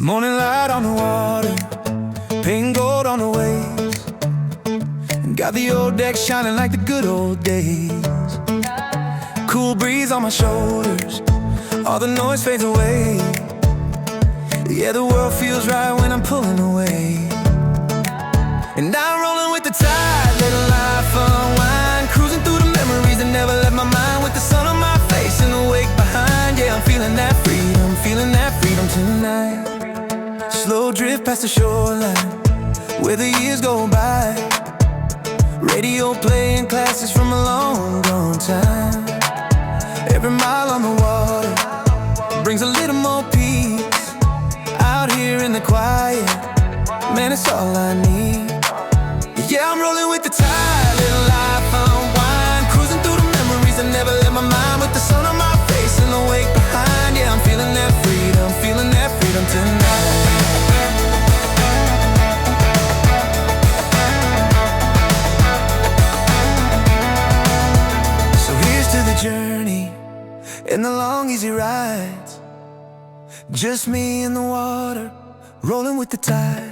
Morning light on the water, paint gold on the waves. Got the old deck shining like the good old days. Cool breeze on my shoulders, all the noise fades away. Yeah, the world feels right when I'm pulling away. And I'm rolling with the tide, letting life unwind. Cruising through the memories that never left my mind. With the sun on my face and the wake behind. Yeah, I'm feeling that freedom, feeling that freedom tonight. Slow drift past the shoreline, where the years go by. Radio playing classics from a long gone time. Every mile on the water brings a little more peace. Out here in the quiet, man, it's all I need. Yeah, I'm rolling with the tide, letting life unwind. Cruising through the memories that never left my mind. With the sun on my face and the wake behind. Yeah, I'm feeling that freedom, feeling that freedom tonight. So here's to the journey and the long easy rides. Just me in the water, rolling with the tide.